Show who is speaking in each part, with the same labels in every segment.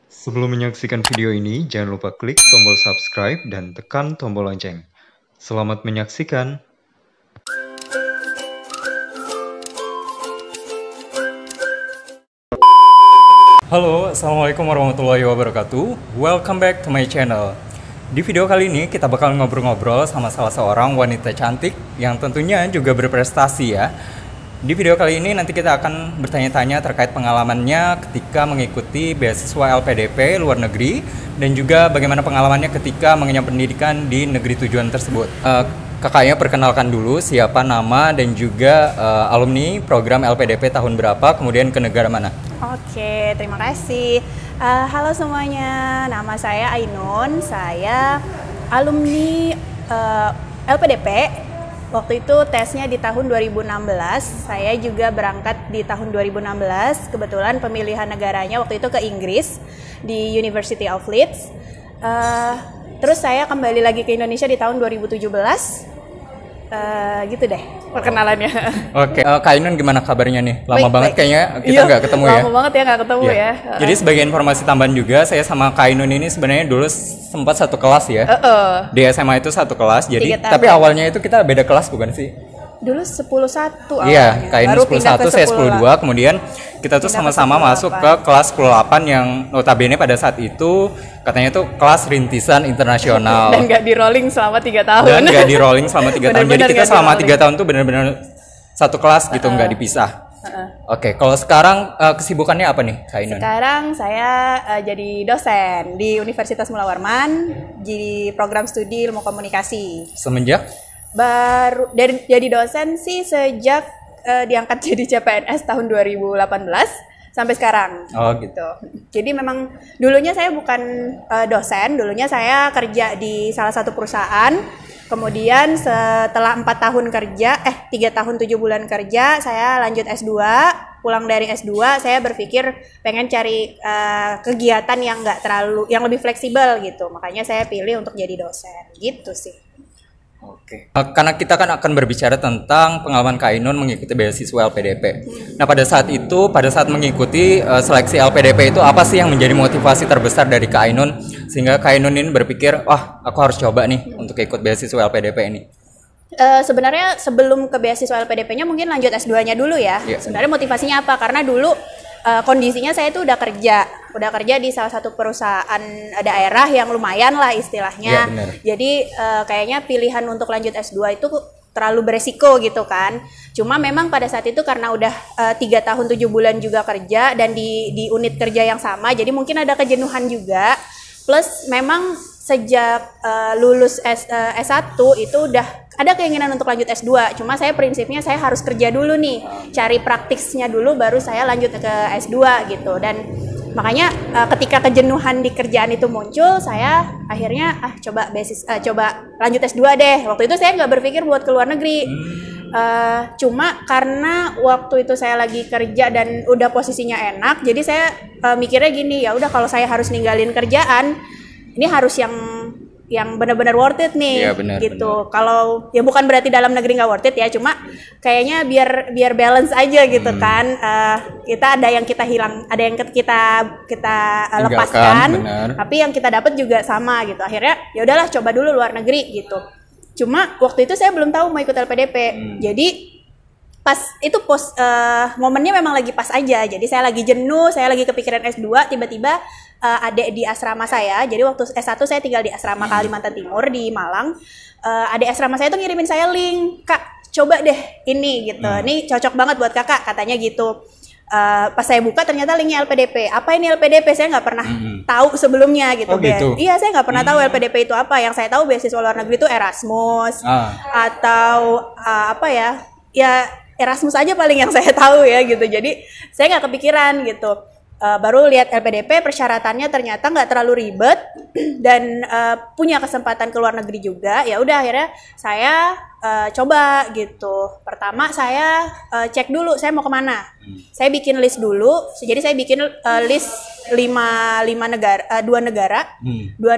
Speaker 1: Sebelum menyaksikan video ini, jangan lupa klik tombol subscribe dan tekan tombol lonceng. Selamat menyaksikan. Halo, Assalamualaikum warahmatullahi wabarakatuh. Welcome back to my channel. Di video kali ini kita bakal ngobrol-ngobrol sama salah seorang wanita cantik yang tentunya juga berprestasi ya. Di video kali ini nanti kita akan bertanya-tanya terkait pengalamannya ketika mengikuti beasiswa LPDP luar negeri dan juga bagaimana pengalamannya ketika mengenyam pendidikan di negeri tujuan tersebut. Kakaknya perkenalkan dulu siapa nama dan juga alumni program LPDP tahun berapa, kemudian ke negara mana.
Speaker 2: Oke, terima kasih. Halo semuanya, nama saya Ainun, saya alumni LPDP. Waktu itu tesnya di tahun 2016, saya juga berangkat di tahun 2016. Kebetulan pemilihan negaranya waktu itu ke Inggris, di University of Leeds. Terus saya kembali lagi ke Indonesia di tahun 2017. Gitu deh perkenalannya.
Speaker 1: Oke, Kak Ainun gimana kabarnya nih? Lama banget kayaknya kita nggak ketemu ya.
Speaker 2: Lama banget ya nggak ketemu ya.
Speaker 1: Jadi sebagai informasi tambahan juga, saya sama Kak Ainun ini sebenarnya dulu sempat satu kelas ya. Di SMA itu satu kelas. Jadi tapi awalnya itu kita beda kelas bukan sih?
Speaker 2: Dulu 10-1 awalnya.
Speaker 1: Iya, Kak Ainun 10-1, saya 10-2. Kemudian kita tuh sama-sama masuk ke kelas 10-8 yang notabene pada saat itu katanya tuh kelas rintisan internasional.
Speaker 2: Dan nggak di rolling selama 3 tahun.
Speaker 1: Dan nggak di rolling selama 3 tahun. Jadi kita selama 3 tahun tuh benar-benar satu kelas gitu, nggak dipisah. Oke, kalau sekarang kesibukannya apa nih, Kak Ainun?
Speaker 2: Sekarang saya jadi dosen di Universitas Mula Warman di program studi ilmu komunikasi.
Speaker 1: Semenjak?
Speaker 2: Baru jadi dosen sih sejak diangkat jadi CPNS tahun 2018 sampai sekarang.
Speaker 1: Oh gitu.
Speaker 2: Jadi memang dulunya saya bukan dosen, dulunya saya kerja di salah satu perusahaan. Kemudian setelah 4 tahun kerja, 3 tahun 7 bulan kerja, saya lanjut S2. Pulang dari S2, saya berpikir pengen cari kegiatan yang yang lebih fleksibel gitu. Makanya saya pilih untuk jadi dosen, gitu sih.
Speaker 1: Oke. Karena kita kan akan berbicara tentang pengalaman Kak Ainun mengikuti beasiswa LPDP. Nah, pada saat mengikuti seleksi LPDP itu apa sih yang menjadi motivasi terbesar dari Kak Ainun sehingga Kak Ainun ini berpikir, wah, aku harus coba nih untuk ikut beasiswa LPDP ini?
Speaker 2: Sebenarnya sebelum ke beasiswa LPDP-nya mungkin lanjut S2-nya dulu ya. Sebenarnya motivasinya apa? Karena dulu kondisinya saya itu udah kerja di salah satu perusahaan daerah yang lumayan lah istilahnya. Jadi kayaknya pilihan untuk lanjut S2 itu terlalu beresiko gitu kan. Cuma memang pada saat itu karena udah 3 tahun 7 bulan juga kerja dan di unit kerja yang sama, jadi mungkin ada kejenuhan juga. Plus memang sejak lulus S1 itu udah ada keinginan untuk lanjut S2. Cuma saya prinsipnya saya harus kerja dulu nih, cari praktisnya dulu baru saya lanjut ke S2 gitu. Dan makanya ketika kejenuhan di kerjaan itu muncul, saya akhirnya coba lanjut S2 deh. Waktu itu saya nggak berpikir buat ke luar negeri. Cuma karena waktu itu saya lagi kerja dan udah posisinya enak, jadi saya mikirnya gini, ya udah kalau saya harus ninggalin kerjaan, ini harus yang benar-benar worth it nih, gitu. Kalau ya bukan berarti dalam negeri nggak worth it ya, cuma kayaknya biar balance aja gitu kan. Kita ada yang kita hilang, ada yang kita lepaskan, tapi yang kita dapat juga sama gitu. Akhirnya ya udahlah coba dulu luar negeri gitu. Cuma waktu itu saya belum tahu mau ikut LPDP, jadi momennya memang lagi pas aja. Jadi saya lagi jenuh, saya lagi kepikiran S2, tiba-tiba adik di asrama saya. Jadi waktu S1 saya tinggal di asrama Kalimantan Timur di Malang. Adik asrama saya tuh ngirimin saya link, "Kak, coba deh ini gitu. Ini cocok banget buat Kakak," katanya gitu. Pas saya buka ternyata linknya LPDP. Apa ini LPDP? Saya nggak pernah tahu sebelumnya gitu. Iya, saya nggak pernah tahu LPDP itu apa. Yang saya tahu beasiswa luar negeri itu Erasmus atau ya Erasmus aja paling yang saya tahu ya gitu. Jadi saya nggak kepikiran gitu. Baru lihat LPDP, persyaratannya ternyata nggak terlalu ribet dan punya kesempatan ke luar negeri juga. Ya udah akhirnya saya coba gitu. Pertama saya cek dulu saya mau kemana. Saya bikin list dulu. Jadi saya bikin list 2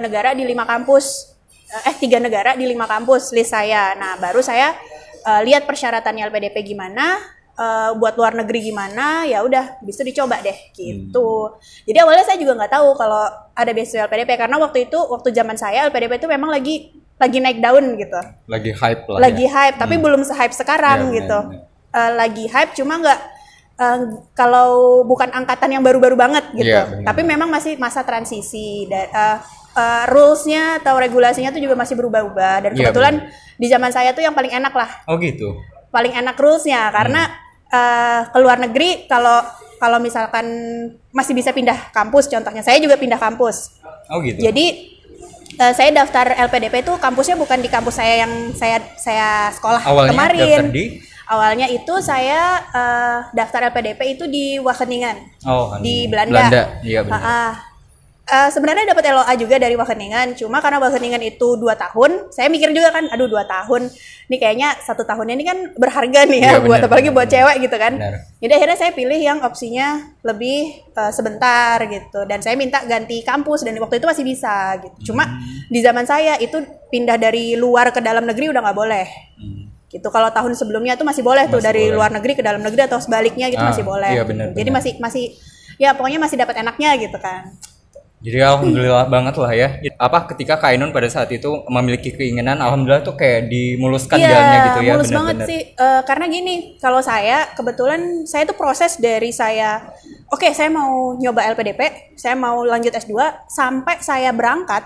Speaker 2: negara di 5 kampus. 3 negara di 5 kampus list saya. Nah baru saya lihat persyaratannya LPDP gimana. buat luar negeri gimana, ya udah bisa dicoba deh gitu. Jadi awalnya saya juga nggak tahu kalau ada beasiswa LPDP karena waktu zaman saya LPDP itu memang lagi naik daun gitu.
Speaker 1: Lagi hype lah.
Speaker 2: Lagi hype, tapi belum se-hype sekarang gitu. Lagi hype cuma nggak kalau bukan angkatan yang baru-baru banget gitu. Tapi memang masih masa transisi. Rules-nya atau regulasinya tuh juga masih berubah-ubah. Dan kebetulan di zaman saya tuh yang paling enak lah.
Speaker 1: Oh gitu.
Speaker 2: Paling enak rules-nya karena ke luar negeri kalau misalkan masih bisa pindah kampus, contohnya saya juga pindah kampus.
Speaker 1: Oh gitu.
Speaker 2: Jadi saya daftar LPDP itu kampusnya bukan di kampus saya yang saya sekolah kemarin. Awalnya itu saya daftar LPDP itu di Wageningen, di Belanda.
Speaker 1: Iya benar.
Speaker 2: Sebenarnya dapat LOA juga dari Wageningen, cuma karena Wageningen itu 2 tahun, saya mikir juga kan, aduh 2 tahun, ini kayaknya 1 tahunnya ini kan berharga nih ya, apalagi buat cewek gitu kan. Jadi akhirnya saya pilih yang opsinya lebih sebentar gitu, dan saya minta ganti kampus, dan waktu itu masih bisa gitu. Cuma di zaman saya itu pindah dari luar ke dalam negeri udah nggak boleh. Gitu. Kalau tahun sebelumnya tuh masih boleh tuh dari luar negeri ke dalam negeri atau sebaliknya gitu masih boleh.
Speaker 1: Iya, bener,
Speaker 2: jadi masih ya pokoknya masih dapat enaknya gitu kan.
Speaker 1: Jadi alhamdulillah banget lah ya. Ketika Kak Ainun pada saat itu memiliki keinginan, alhamdulillah tuh kayak dimuluskan jalannya gitu ya.
Speaker 2: Iya, mulus banget sih. Karena gini, kalau saya kebetulan saya tuh proses dari saya saya mau nyoba LPDP, saya mau lanjut S2 sampai saya berangkat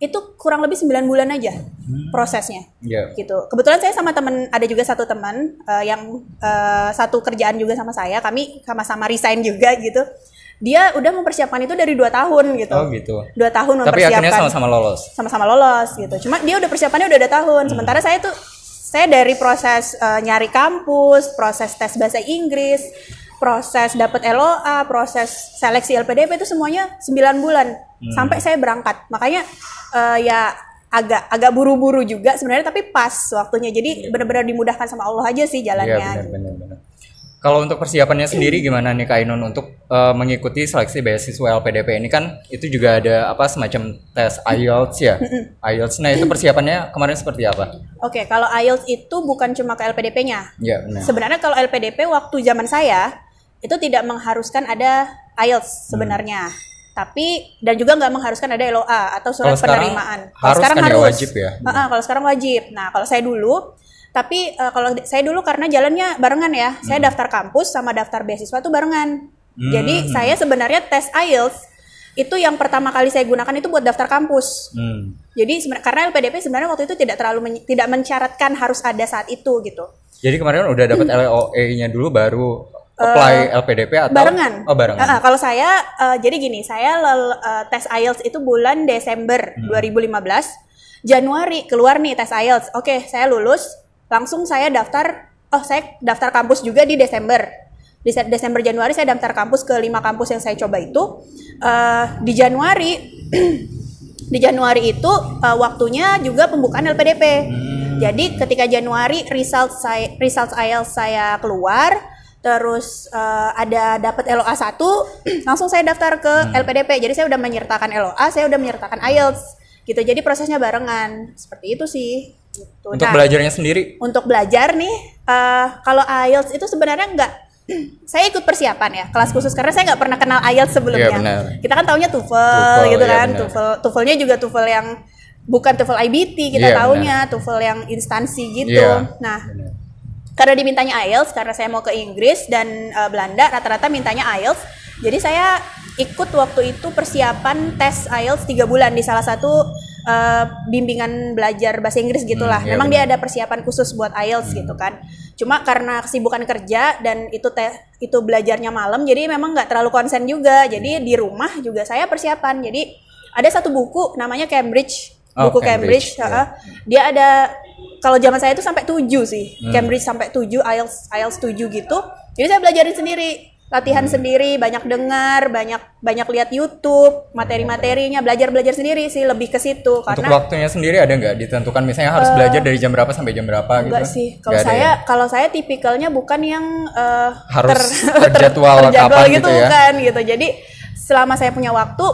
Speaker 2: itu kurang lebih 9 bulan aja prosesnya. Gitu. Kebetulan saya sama ada juga satu teman yang satu kerjaan juga sama saya, kami sama-sama resign juga gitu. Dia udah mempersiapkan itu dari 2 tahun gitu.
Speaker 1: Oh gitu.
Speaker 2: 2 tahun mempersiapkan.
Speaker 1: Tapi akhirnya sama-sama lolos.
Speaker 2: Sama-sama lolos gitu. Cuma dia udah persiapannya udah 2 tahun. Sementara saya dari proses nyari kampus, proses tes bahasa Inggris, proses dapat LOA, proses seleksi LPDP itu semuanya 9 bulan sampai saya berangkat. Makanya ya agak buru-buru juga sebenarnya, tapi pas waktunya. Jadi benar-benar dimudahkan sama Allah aja sih jalannya.
Speaker 1: Iya benar. Kalau untuk persiapannya sendiri gimana nih Kak Ainun untuk mengikuti seleksi beasiswa LPDP ini, kan itu juga ada semacam tes IELTS ya. IELTS. Nah, itu persiapannya kemarin seperti apa? Oke,
Speaker 2: kalau IELTS itu bukan cuma ke LPDP-nya.
Speaker 1: Iya, benar.
Speaker 2: Sebenarnya kalau LPDP waktu zaman saya itu tidak mengharuskan ada IELTS sebenarnya. Tapi dan juga nggak mengharuskan ada LOA atau surat penerimaan.
Speaker 1: Kalau sekarang harus. Wajib ya.
Speaker 2: Kalau sekarang wajib. Nah, kalau saya dulu kalau saya dulu karena jalannya barengan ya, saya daftar kampus sama daftar beasiswa tuh barengan. Jadi saya sebenarnya tes IELTS itu yang pertama kali saya gunakan itu buat daftar kampus. Jadi karena LPDP sebenarnya waktu itu tidak mensyaratkan harus ada saat itu gitu.
Speaker 1: Jadi kemarin udah dapat LOE-nya dulu baru apply LPDP atau
Speaker 2: barengan?
Speaker 1: Oh barengan.
Speaker 2: Kalau saya jadi gini, saya tes IELTS itu bulan Desember 2015, Januari keluar nih tes IELTS. Oke, saya lulus. Langsung saya daftar kampus juga di Desember. Di Desember Januari saya daftar kampus ke 5 kampus yang saya coba itu. Di Januari itu waktunya juga pembukaan LPDP. Jadi ketika Januari results IELTS saya keluar, terus ada dapat LOA 1, langsung saya daftar ke LPDP. Jadi saya udah menyertakan LOA, saya udah menyertakan IELTS gitu. Jadi prosesnya barengan. Seperti itu sih. Gitu.
Speaker 1: Untuk belajarnya sendiri?
Speaker 2: Untuk belajar nih, kalau IELTS itu sebenarnya saya ikut persiapan ya, kelas khusus karena saya nggak pernah kenal IELTS sebelumnya. Kita kan taunya TOEFL gitu kan, TOEFL-nya juga TOEFL yang bukan TOEFL IBT, kita taunya TOEFL yang instansi gitu. Nah, karena dimintanya IELTS, karena saya mau ke Inggris dan Belanda, rata-rata mintanya IELTS. Jadi saya ikut waktu itu persiapan tes IELTS 3 bulan di salah satu bimbingan belajar bahasa Inggris gitulah. Memang dia ada persiapan khusus buat IELTS gitu kan. Cuma karena kesibukan kerja dan itu belajarnya malam, jadi memang nggak terlalu konsen juga. Jadi di rumah juga saya persiapan. Jadi ada satu buku namanya Cambridge, Cambridge. Dia ada, kalau zaman saya itu sampai 7 sih. Cambridge sampai 7, IELTS 7 gitu. Jadi saya belajarin sendiri. Latihan sendiri, banyak dengar, banyak lihat YouTube, materi-materinya, belajar sendiri sih, lebih ke situ.
Speaker 1: Untuk waktunya sendiri ada nggak ditentukan, misalnya harus belajar dari jam berapa sampai jam berapa gitu?
Speaker 2: Enggak sih, kalau saya tipikalnya bukan yang
Speaker 1: harus terjadwal kapan
Speaker 2: gitu
Speaker 1: ya?
Speaker 2: Bukan gitu. Jadi selama saya punya waktu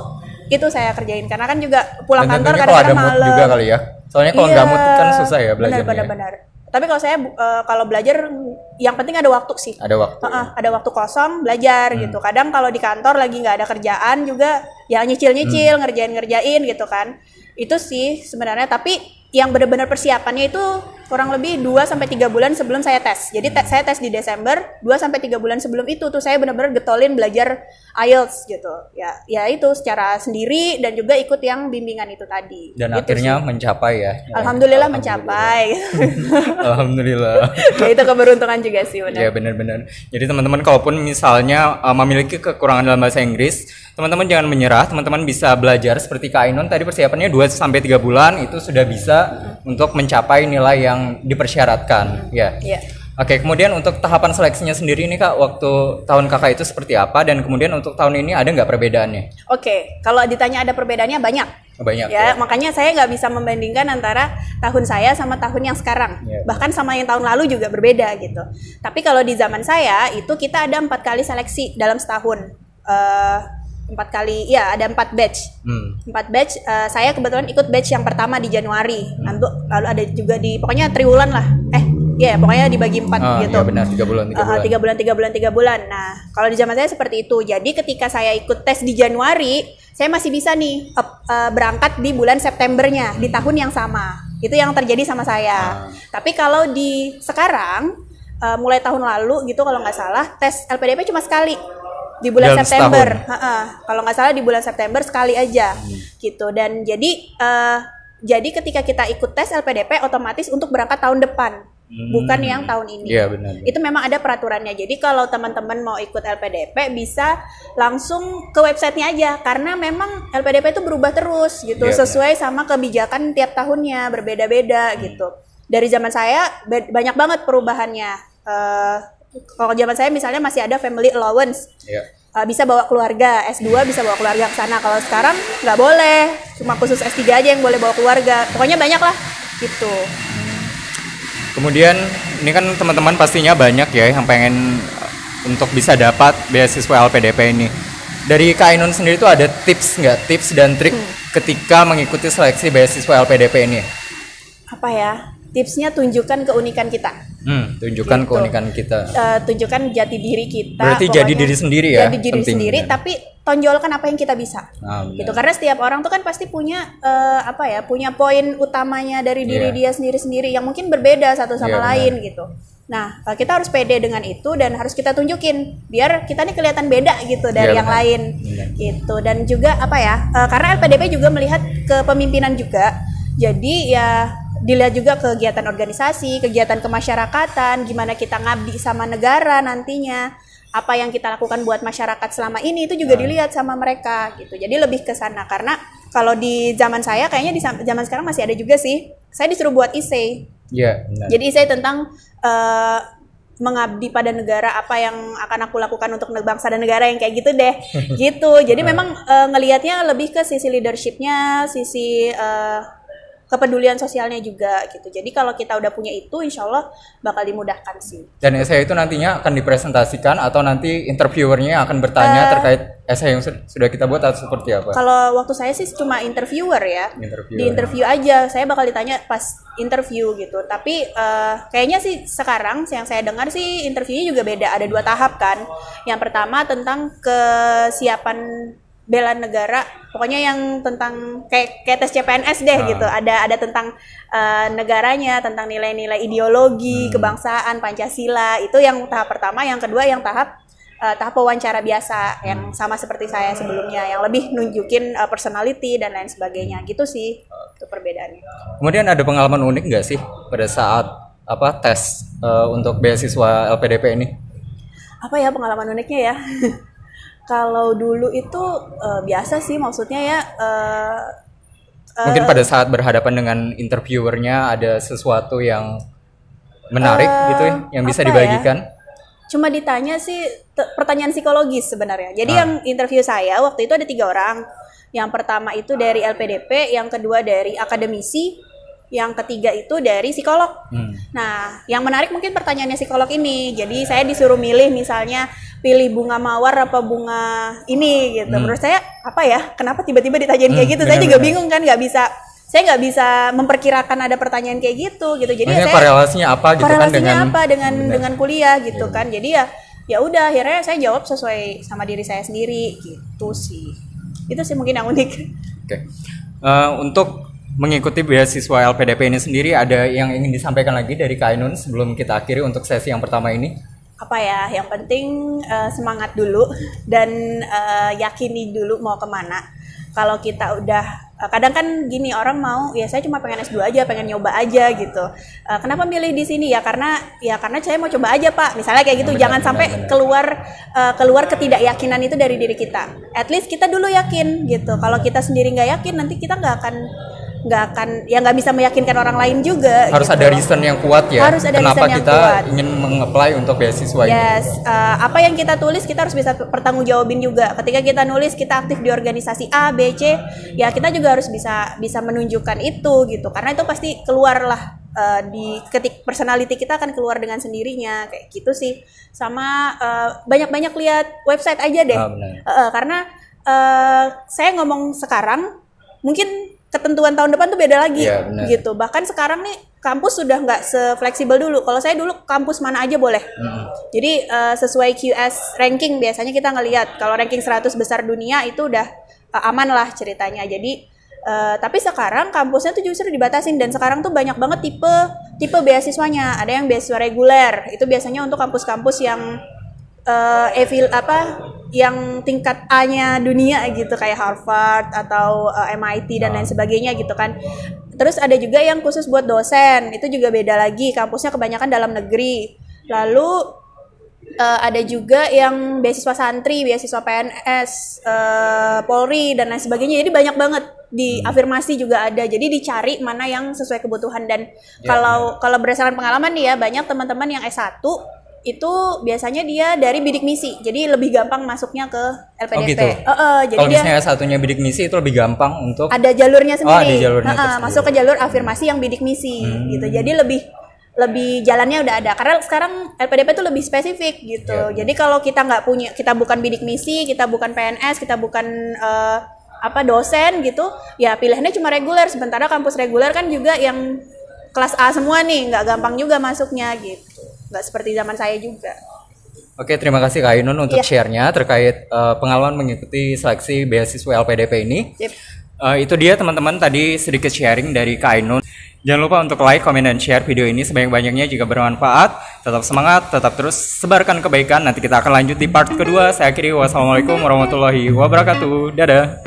Speaker 2: itu saya kerjain, karena kan juga pulang
Speaker 1: dan
Speaker 2: kantor
Speaker 1: kadang-kadang
Speaker 2: malam.
Speaker 1: Mood juga kali ya, soalnya kalau nggak mood kan susah ya belajarnya.
Speaker 2: Benar. Tapi kalau saya kalau belajar yang penting ada waktu sih.
Speaker 1: Ada waktu.
Speaker 2: Ada waktu kosong belajar gitu. Kadang kalau di kantor lagi nggak ada kerjaan juga ya nyicil-nyicil, ngerjain gitu kan. Itu sih sebenarnya, tapi yang benar-benar persiapannya itu kurang lebih 2-3 bulan sebelum saya tes. Jadi saya tes di Desember, 2-3 bulan sebelum itu tuh saya benar-benar getolin belajar IELTS gitu. Ya itu secara sendiri dan juga ikut yang bimbingan itu tadi.
Speaker 1: Dan
Speaker 2: gitu
Speaker 1: akhirnya
Speaker 2: sih.
Speaker 1: mencapai ya.
Speaker 2: Alhamdulillah mencapai.
Speaker 1: Alhamdulillah.
Speaker 2: Ya itu keberuntungan juga sih benar.
Speaker 1: Ya benar-benar. Jadi teman-teman kalaupun misalnya memiliki kekurangan dalam bahasa Inggris, teman-teman jangan menyerah, teman-teman bisa belajar seperti Kak Ainun tadi persiapannya 2-3 bulan itu sudah bisa untuk mencapai nilai yang dipersyaratkan. Ya.
Speaker 2: Iya.
Speaker 1: Oke, kemudian untuk tahapan seleksinya sendiri nih Kak, waktu tahun Kakak itu seperti apa dan kemudian untuk tahun ini ada nggak perbedaannya?
Speaker 2: Oke, kalau ditanya ada perbedaannya banyak.
Speaker 1: Banyak
Speaker 2: Ya, makanya saya nggak bisa membandingkan antara tahun saya sama tahun yang sekarang.
Speaker 1: Ya.
Speaker 2: Bahkan sama yang tahun lalu juga berbeda gitu. Tapi kalau di zaman saya itu kita ada 4 kali seleksi dalam setahun. 4 kali, ya ada 4 batch. 4 batch, saya kebetulan ikut batch yang pertama di Januari. Lalu ada juga di, pokoknya triwulan lah. Pokoknya dibagi 4 gitu.
Speaker 1: Iya benar, 3 bulan.
Speaker 2: 3 bulan. Nah, kalau di zaman saya seperti itu. Jadi ketika saya ikut tes di Januari, saya masih bisa nih berangkat di bulan Septembernya, di tahun yang sama. Itu yang terjadi sama saya. Tapi kalau di sekarang, mulai tahun lalu gitu kalau nggak salah, tes LPDP cuma sekali. Di bulan September, kalau nggak salah di bulan September sekali aja, gitu. Dan jadi ketika kita ikut tes LPDP otomatis untuk berangkat tahun depan, bukan yang tahun ini.
Speaker 1: Iya benar.
Speaker 2: Itu memang ada peraturannya. Jadi kalau teman-teman mau ikut LPDP bisa langsung ke websitenya aja, karena memang LPDP itu berubah terus, gitu, sesuai sama kebijakan tiap tahunnya berbeda-beda, gitu. Dari zaman saya banyak banget perubahannya. Kalau zaman saya misalnya masih ada family allowance, bisa bawa keluarga, S2 bisa bawa keluarga ke sana. Kalau sekarang nggak boleh, cuma khusus S3 aja yang boleh bawa keluarga. Pokoknya banyak lah, gitu.
Speaker 1: Kemudian ini kan teman-teman pastinya banyak ya yang pengen untuk bisa dapat beasiswa LPDP ini. Dari Kak Ainun sendiri tuh ada tips nggak? Tips dan trik ketika mengikuti seleksi beasiswa LPDP ini?
Speaker 2: Apa ya? Tipsnya tunjukkan keunikan kita.
Speaker 1: Tunjukkan
Speaker 2: gitu.
Speaker 1: keunikan kita.
Speaker 2: Tunjukkan jati diri kita.
Speaker 1: Berarti jadi diri sendiri ya.
Speaker 2: Jadi diri sendiri, tapi tonjolkan apa yang kita bisa. Gitu. Karena setiap orang tuh kan pasti punya punya poin utamanya dari diri dia sendiri-sendiri yang mungkin berbeda satu sama lain gitu. Nah, kita harus pede dengan itu dan harus kita tunjukin biar kita nih kelihatan beda gitu dari yang lain. Gitu. Dan juga karena LPDP juga melihat kepemimpinan juga. Jadi ya dilihat juga kegiatan organisasi, kegiatan kemasyarakatan, gimana kita ngabdi sama negara nantinya, apa yang kita lakukan buat masyarakat selama ini itu juga dilihat sama mereka gitu. Jadi lebih ke sana, karena kalau di zaman saya kayaknya di zaman sekarang masih ada juga sih. Saya disuruh buat essay. Jadi essay tentang mengabdi pada negara, apa yang akan aku lakukan untuk bangsa dan negara, yang kayak gitu deh. Gitu. Jadi memang ngelihatnya lebih ke sisi leadership-nya, sisi kepedulian sosialnya juga gitu. Jadi kalau kita udah punya itu, insya Allah bakal dimudahkan sih. Dan
Speaker 1: essay itu nantinya akan dipresentasikan atau nanti interviewernya akan bertanya terkait essay yang sudah kita buat atau seperti apa?
Speaker 2: Kalau waktu saya sih cuma interviewer ya. Di interview aja. Saya bakal ditanya pas interview gitu. Tapi kayaknya sih sekarang yang saya dengar sih interviewnya juga beda. Ada 2 tahap kan. Yang pertama tentang kesiapan bela negara, pokoknya yang tentang kayak tes CPNS deh gitu. Ada tentang negaranya, tentang nilai-nilai ideologi, kebangsaan, Pancasila. Itu yang tahap pertama. Yang kedua yang tahap wawancara biasa yang sama seperti saya sebelumnya, yang lebih nunjukin personality dan lain sebagainya. Gitu sih itu perbedaannya.
Speaker 1: Kemudian ada pengalaman unik nggak sih pada saat tes untuk beasiswa LPDP ini? Apa ya pengalaman uniknya ya?
Speaker 2: Kalau dulu itu biasa sih, maksudnya ya.
Speaker 1: Mungkin pada saat berhadapan dengan interviewernya ada sesuatu yang menarik gitu ya, yang bisa dibagikan.
Speaker 2: Cuma ditanya sih pertanyaan psikologis sebenarnya. Jadi yang interview saya waktu itu ada 3 orang. Yang pertama itu dari LPDP, yang kedua dari akademisi, yang ketiga itu dari psikolog. Nah, yang menarik mungkin pertanyaannya psikolog ini. Jadi saya disuruh milih, misalnya pilih bunga mawar apa bunga ini gitu. Menurut saya kenapa tiba-tiba ditanyain kayak gitu? Saya juga bingung kan, nggak bisa saya nggak bisa memperkirakan ada pertanyaan kayak gitu. Jadi
Speaker 1: maksudnya
Speaker 2: saya
Speaker 1: korelasinya apa gitu kan
Speaker 2: dengan kuliah gitu kan. Jadi ya udah akhirnya saya jawab sesuai sama diri saya sendiri gitu sih. Itu sih mungkin yang unik.
Speaker 1: Oke. Untuk mengikuti beasiswa LPDP ini sendiri, ada yang ingin disampaikan lagi dari Kak Ainun sebelum kita akhiri untuk sesi yang pertama ini?
Speaker 2: Apa ya, yang penting semangat dulu dan yakini dulu mau kemana. Kalau kita udah, kadang kan gini, orang mau, ya saya cuma pengen S2 aja, pengen nyoba aja gitu. Kenapa milih di sini? Ya karena saya mau coba aja Pak, misalnya kayak gitu. Jangan sampai keluar ketidakyakinan itu dari diri kita. At least kita dulu yakin gitu. Kalau kita sendiri nggak yakin, nanti kita nggak bisa meyakinkan orang lain juga.
Speaker 1: Harus
Speaker 2: gitu.
Speaker 1: Ada reason yang kuat ya.
Speaker 2: Harus ada
Speaker 1: kenapa
Speaker 2: reason yang
Speaker 1: kita
Speaker 2: kuat.
Speaker 1: ingin mengapply untuk beasiswa ini.
Speaker 2: Yes, apa yang kita tulis kita harus bisa pertanggungjawabin juga. Ketika kita nulis kita aktif di organisasi A, B, C, ya kita juga harus bisa menunjukkan itu gitu. Karena itu pasti keluar lah di ketik personality kita akan keluar dengan sendirinya kayak gitu sih. Sama banyak-banyak lihat website aja deh. Karena saya ngomong sekarang mungkin ketentuan tahun depan tuh beda lagi gitu. Bahkan sekarang nih kampus sudah nggak se-fleksibel dulu. Kalau saya dulu kampus mana aja boleh. Jadi sesuai QS ranking biasanya kita ngelihat. Kalau ranking 100 besar dunia itu udah aman lah ceritanya. Jadi tapi sekarang kampusnya tuh justru dibatasin dan sekarang tuh banyak banget tipe beasiswanya. Ada yang beasiswa reguler. Itu biasanya untuk kampus-kampus yang yang tingkat A-nya dunia gitu kayak Harvard atau MIT dan lain sebagainya gitu kan. Terus ada juga yang khusus buat dosen, itu juga beda lagi, kampusnya kebanyakan dalam negeri. Lalu ada juga yang beasiswa santri, beasiswa PNS, Polri dan lain sebagainya. Jadi banyak banget di afirmasi juga ada. Jadi dicari mana yang sesuai kebutuhan dan kalau berdasarkan pengalaman nih ya, banyak teman-teman yang S1 itu biasanya dia dari bidik misi, jadi lebih gampang masuknya ke LPDP. Oh gitu.
Speaker 1: Jadi kalau misalnya satunya bidik misi itu lebih gampang untuk
Speaker 2: ada jalurnya sendiri.
Speaker 1: Ada jalurnya
Speaker 2: masuk ke jalur afirmasi yang bidik misi gitu. Jadi lebih jalannya udah ada. Karena sekarang LPDP itu lebih spesifik gitu. Jadi kalau kita nggak punya, kita bukan bidik misi, kita bukan PNS, kita bukan dosen gitu, ya pilihannya cuma reguler. Sementara kampus reguler kan juga yang kelas A semua nih, nggak gampang juga masuknya gitu. Nggak seperti zaman saya juga.
Speaker 1: Oke, terima kasih Kak Ainun untuk share-nya terkait pengalaman mengikuti seleksi beasiswa LPDP ini. Itu dia teman-teman, tadi sedikit sharing dari Kak Ainun. Jangan lupa untuk like, comment, dan share video ini sebanyak-banyaknya jika bermanfaat. Tetap semangat, tetap terus sebarkan kebaikan. Nanti kita akan lanjut di part kedua. Saya akhiri, wassalamualaikum warahmatullahi wabarakatuh. Dadah.